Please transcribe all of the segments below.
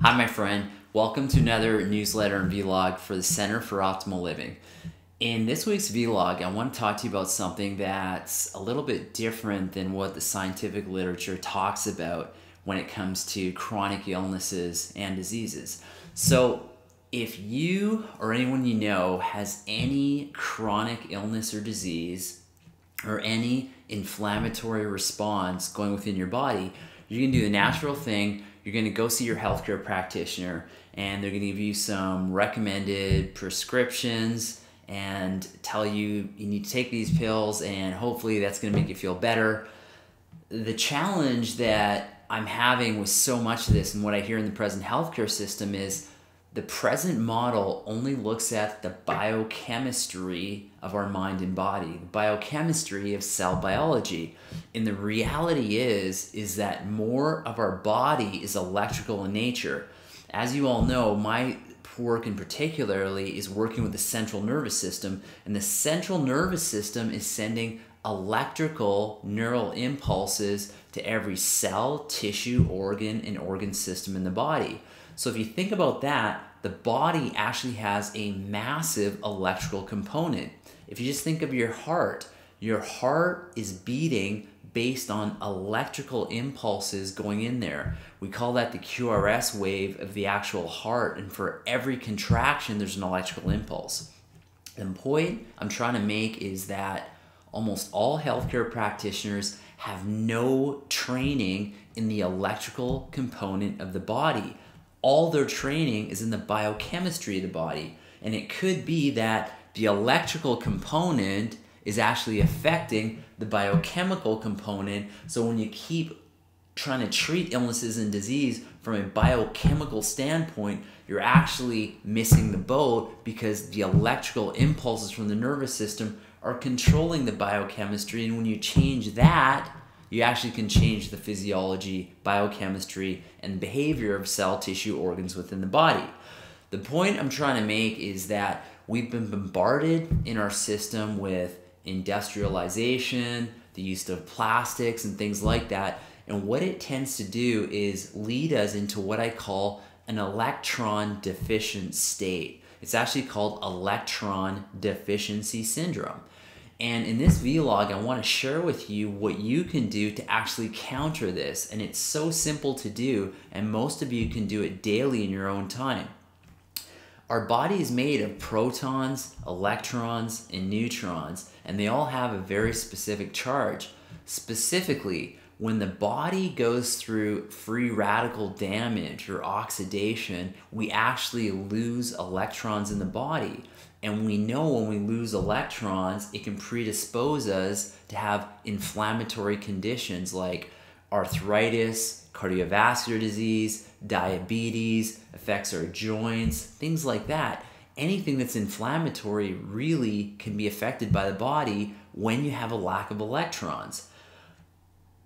Hi, my friend. Welcome to another newsletter and vlog for the Center for Optimal Living. In this week's vlog, I want to talk to you about something that's a little bit different than what the scientific literature talks about when it comes to chronic illnesses and diseases. So, if you or anyone you know has any chronic illness or disease or any inflammatory response going within your body, you're going to do the natural thing. You're going to go see your healthcare practitioner, and they're going to give you some recommended prescriptions and tell you you need to take these pills, and hopefully that's going to make you feel better. The challenge that I'm having with so much of this and what I hear in the present healthcare system is the present model only looks at the biochemistry of our mind and body, the biochemistry of cell biology. And the reality is that more of our body is electrical in nature. As you all know, my work in particularly is working with the central nervous system, and the central nervous system is sending electrical neural impulses to every cell, tissue, organ, and organ system in the body. So if you think about that, the body actually has a massive electrical component. If you just think of your heart is beating based on electrical impulses going in there. We call that the QRS wave of the actual heart, and for every contraction, there's an electrical impulse. The point I'm trying to make is that almost all healthcare practitioners have no training in the electrical component of the body. All their training is in the biochemistry of the body. And it could be that the electrical component is actually affecting the biochemical component. So when you keep trying to treat illnesses and disease from a biochemical standpoint, you're actually missing the boat because the electrical impulses from the nervous system are controlling the biochemistry. And when you change that, you actually can change the physiology, biochemistry, and behavior of cell, tissue, organs within the body. The point I'm trying to make is that we've been bombarded in our system with industrialization, the use of plastics and things like that. And what it tends to do is lead us into what I call an electron deficient state. It's actually called electron deficiency syndrome. And in this vlog, I want to share with you what you can do to actually counter this. And it's so simple to do, and most of you can do it daily in your own time. Our body is made of protons, electrons, and neutrons, and they all have a very specific charge. Specifically, when the body goes through free radical damage or oxidation, we actually lose electrons in the body. And we know when we lose electrons, it can predispose us to have inflammatory conditions like arthritis, cardiovascular disease, diabetes, affects our joints, things like that. Anything that's inflammatory really can be affected by the body when you have a lack of electrons.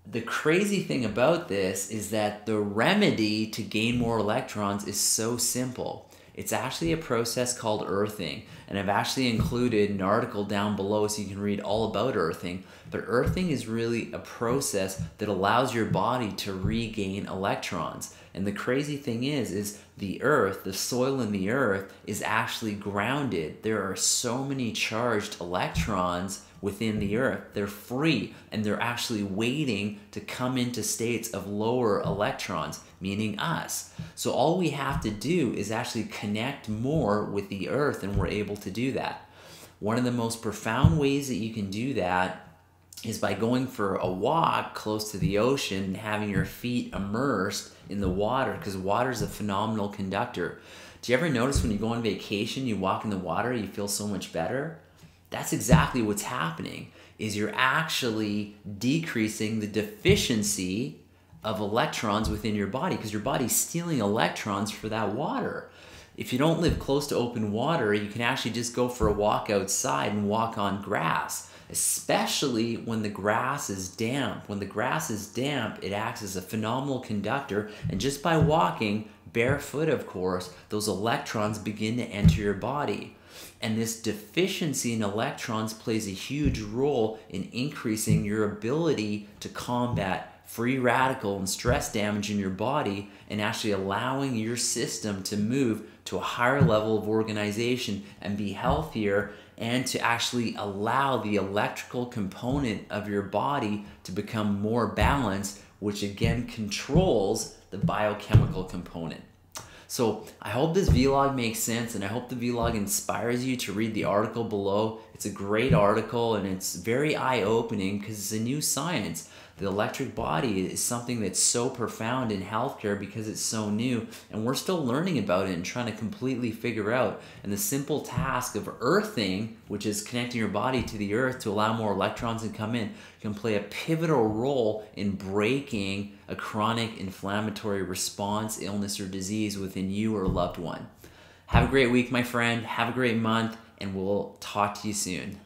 The crazy thing about this is that the remedy to gain more electrons is so simple. It's actually a process called earthing, and I've actually included an article down below so you can read all about earthing. But earthing is really a process that allows your body to regain electrons. And the crazy thing is the earth, the soil in the earth, is actually grounded. There are so many charged electrons within the earth. They're free, and they're actually waiting to come into states of lower electrons, meaning us. So all we have to do is actually connect more with the earth, and we're able to do that. One of the most profound ways that you can do that is by going for a walk close to the ocean and having your feet immersed in the water, because water is a phenomenal conductor. Do you ever notice when you go on vacation, you walk in the water, you feel so much better? That's exactly what's happening, is you're actually decreasing the deficiency of electrons within your body, because your body's stealing electrons for that water. If you don't live close to open water, you can actually just go for a walk outside and walk on grass, especially when the grass is damp. When the grass is damp, it acts as a phenomenal conductor, and just by walking, barefoot of course, those electrons begin to enter your body. And this deficiency in electrons plays a huge role in increasing your ability to combat free radical and stress damage in your body, and actually allowing your system to move to a higher level of organization and be healthier, and to actually allow the electrical component of your body to become more balanced, which again controls the biochemical component. So I hope this vlog makes sense, and I hope the vlog inspires you to read the article below. It's a great article, and it's very eye-opening because it's a new science. The electric body is something that's so profound in healthcare because it's so new, and we're still learning about it and trying to completely figure out. And the simple task of earthing, which is connecting your body to the earth to allow more electrons to come in, can play a pivotal role in breaking a chronic inflammatory response, illness, or disease within you or a loved one. Have a great week, my friend. Have a great month, and we'll talk to you soon.